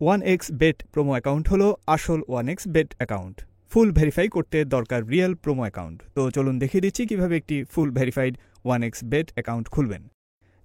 1xbet promo account হলো আসল 1xbet account. ফুল verify করতে দরকার রিয়েল প্রোমো অ্যাকাউন্ট। তো চলুন দেখিয়ে দিচ্ছি কিভাবে একটি ফুল ভেরিফাইড 1xbet অ্যাকাউন্ট খুলবেন।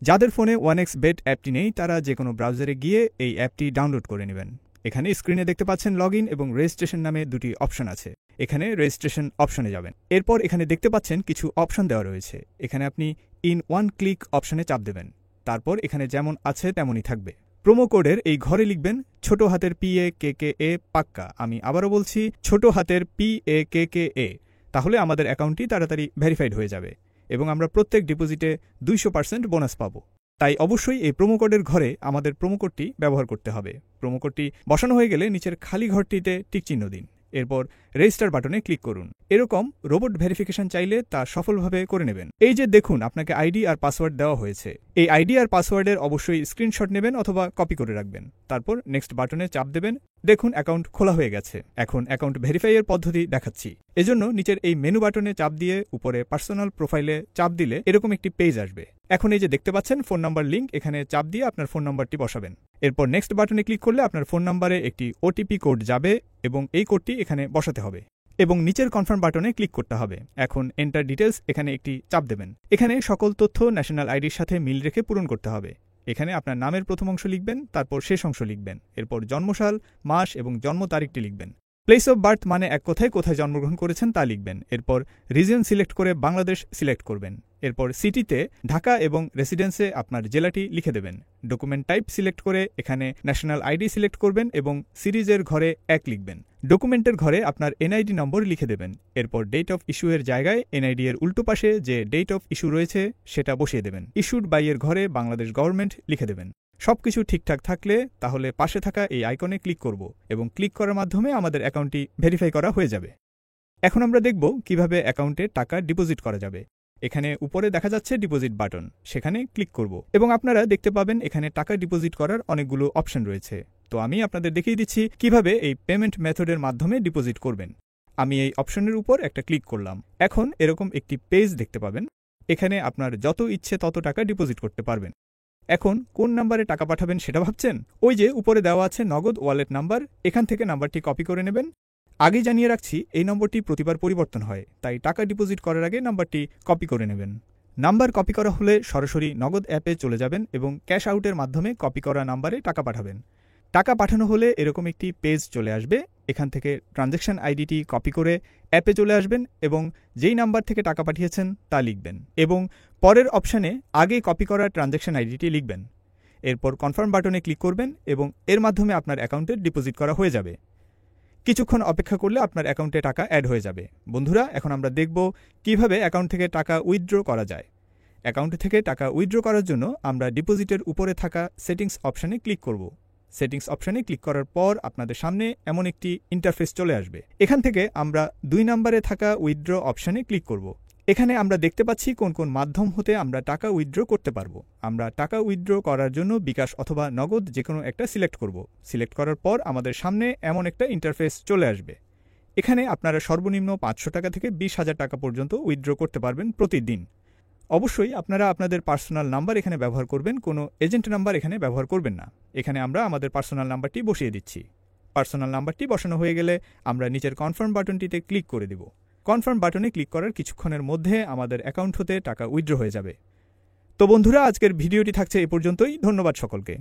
যাদের ফোনে 1xbet অ্যাপটি নেই তারা যে কোনো ব্রাউজারে গিয়ে এই অ্যাপটি ডাউনলোড করে নেবেন। এখানে স্ক্রিনে দেখতে পাচ্ছেন লগইন এবং রেজিস্ট্রেশন নামে দুটি অপশন আছে। এখানে রেজিস্ট্রেশন অপশনে যাবেন। এরপর এখানে দেখতে পাচ্ছেন কিছু অপশন দেওয়া রয়েছে। এখানে আপনি ইন ওয়ান ক্লিক অপশনে চাপ দেবেন। তারপর এখানে যেমন আছে তেমনই থাকবে। প্রোমো কোডের এই ঘরে লিখবেন ছোট হাতের PAKKA পাক্কা। আমি আবারও বলছি ছোট হাতের PAKKA। তাহলে আমাদের অ্যাকাউন্টটি তাড়াতাড়ি ভেরিফাইড হয়ে যাবে এবং আমরা প্রত্যেক ডিপোজিটে 200% বোনাস পাবো। তাই অবশ্যই এই প্রোমো কোডের ঘরে আমাদের প্রোমো কোডটি ব্যবহার করতে হবে। প্রোমো কোডটি বসানো হয়ে গেলে নিচের খালি ঘরটিতে টিক চিহ্ন দিন। এরপর রেজিস্টার বাটনে ক্লিক করুন। এরকম রোবট ভেরিফিকেশন চাইলে তা সফলভাবে করে নেবেন। এই যে দেখুন আপনাকে আইডি আর পাসওয়ার্ড দেওয়া হয়েছে। এই আইডি আর পাসওয়ার্ডের অবশ্যই স্ক্রিনশট নেবেন অথবা কপি করে রাখবেন। তারপর নেক্সট বাটনে চাপ দেবেন। দেখুন অ্যাকাউন্ট খোলা হয়ে গেছে। এখন অ্যাকাউন্ট ভেরিফাই এর পদ্ধতি দেখাচ্ছি। এজন্য নিচের এই মেনু বাটনে চাপ দিয়ে উপরে পার্সোনাল প্রোফাইলে চাপ দিলে এরকম একটি পেজ আসবে। এখন এই যে দেখতে পাচ্ছেন ফোন নাম্বার লিংক, এখানে চাপ দিয়ে আপনার ফোন নাম্বারটি বসাবেন। এরপর নেক্সট বাটনে ক্লিক করলে আপনার ফোন নাম্বারে একটি ওটিপি কোড যাবে এবং এই কোডটি এখানে বসাতে হবে এবং নিচের কনফার্ম বাটনে ক্লিক করতে হবে। এখন এন্টার ডিটেলস এখানে একটি চাপ দেবেন। এখানে সকল তথ্য ন্যাশনাল আইডির সাথে মিল রেখে পূরণ করতে হবে। এখানে আপনার নামের প্রথম অংশ লিখবেন, তারপর শেষ অংশ লিখবেন। এরপর জন্মসাল, মাস এবং জন্ম তারিখটি লিখবেন। প্লেস অফ বার্থ মানে এক কথায় কোথায় জন্মগ্রহণ করেছেন তা লিখবেন। এরপর রিজিয়ন সিলেক্ট করে বাংলাদেশ সিলেক্ট করবেন। এরপর সিটিতে ঢাকা এবং রেসিডেন্সে আপনার জেলাটি লিখে দেবেন। ডকুমেন্ট টাইপ সিলেক্ট করে এখানে ন্যাশনাল আইডি সিলেক্ট করবেন এবং সিরিজের ঘরে 1 লিখবেন। ডকুমেন্টের ঘরে আপনার এনআইডি নম্বর লিখে দেবেন। এরপর ডেট অফ ইস্যু এর জায়গায় এনআইডি এর উল্টো পাশে যে ডেট অফ ইস্যু রয়েছে সেটা বসিয়ে দেবেন। ইস্যুড বাই এর ঘরে বাংলাদেশ গভর্নমেন্ট লিখে দেবেন। সবকিছু ঠিকঠাক থাকলে তাহলে পাশে থাকা এই আইকনে ক্লিক করব এবং ক্লিক করার মাধ্যমে আমাদের অ্যাকাউন্টটি ভেরিফাই করা হয়ে যাবে। এখন আমরা দেখব কিভাবে অ্যাকাউন্টে টাকা ডিপোজিট করা যাবে। এখানে উপরে দেখা যাচ্ছে ডিপোজিট বাটন, সেখানে ক্লিক করব এবং আপনারা দেখতে পাবেন এখানে টাকা ডিপোজিট করার অনেকগুলো অপশন রয়েছে। তো আমি আপনাদের দেখিয়ে দিচ্ছি কিভাবে এই পেমেন্ট মেথডের মাধ্যমে ডিপোজিট করবেন। আমি এই অপশনের উপর একটা ক্লিক করলাম। এখন এরকম একটি পেজ দেখতে পাবেন। এখানে আপনার যত ইচ্ছে তত টাকা ডিপোজিট করতে পারবেন। এখন কোন নাম্বারে টাকা পাঠাবেন সেটা ভাবছেন? ওই যে উপরে দেওয়া আছে নগদ ওয়ালেট নাম্বার, এখান থেকে নাম্বারটি কপি করে নেবেন। আগে জানিয়ে রাখছি এই নম্বরটি প্রতিবার পরিবর্তন হয়, তাই টাকা ডিপোজিট করার আগে নাম্বারটি কপি করে নেবেন। নাম্বার কপি করা হলে সরাসরি নগদ অ্যাপে চলে যাবেন এবং ক্যাশ আউটের মাধ্যমে কপি করা নাম্বারে টাকা পাঠাবেন। টাকা পাঠানো হলে এরকম একটি পেজ চলে আসবে। এখান থেকে ট্রানজ্যাকশন আইডিটি কপি করে অ্যাপে চলে আসবেন এবং যেই নাম্বার থেকে টাকা পাঠিয়েছেন তা লিখবেন এবং পরের অপশানে আগে কপি করা ট্রানজ্যাকশন আইডিটি লিখবেন। এরপর কনফার্ম বাটনে ক্লিক করবেন এবং এর মাধ্যমে আপনার অ্যাকাউন্টে ডিপোজিট করা হয়ে যাবে। কিছুক্ষণ অপেক্ষা করলে আপনার অ্যাকাউন্টে টাকা অ্যাড হয়ে যাবে। বন্ধুরা, এখন আমরা দেখব কিভাবে অ্যাকাউন্ট থেকে টাকা উইথড্র করা যায়। অ্যাকাউন্ট থেকে টাকা উইথড্র করার জন্য আমরা ডিপোজিটের উপরে থাকা সেটিংস অপশানে ক্লিক করব। সেটিংস অপশানে ক্লিক করার পর আপনাদের সামনে এমন একটি ইন্টারফেস চলে আসবে। এখান থেকে আমরা 2 নম্বরে থাকা উইথড্র অপশানে ক্লিক করব। এখানে আমরা দেখতে পাচ্ছি কোন কোন মাধ্যম হতে আমরা টাকা উইথড্র করতে পারবো। আমরা টাকা উইথড্র করার জন্য বিকাশ অথবা নগদ যে কোনো একটা সিলেক্ট করব। সিলেক্ট করার পর আমাদের সামনে এমন একটা ইন্টারফেস চলে আসবে। এখানে আপনারা সর্বনিম্ন 500 টাকা থেকে 20,000 টাকা পর্যন্ত উইথড্র করতে পারবেন প্রতিদিন। অবশ্যই আপনারা আপনাদের পার্সোনাল নাম্বার এখানে ব্যবহার করবেন, কোনো এজেন্ট নাম্বার এখানে ব্যবহার করবেন না। এখানে আমরা আমাদের পার্সোনাল নাম্বারটি বসিয়ে দিচ্ছি। পার্সোনাল নাম্বারটি বসানো হয়ে গেলে আমরা নিচের কনফার্ম বাটনটিতে ক্লিক করে দিব। কনফার্ম বাটনে ক্লিক করার কিছুক্ষণের মধ্যে আমাদের অ্যাকাউন্ট হতে টাকা উইথড্র হয়ে যাবে। তো বন্ধুরা, আজকের ভিডিওটি থাকছে এ পর্যন্তই। ধন্যবাদ সকলকে।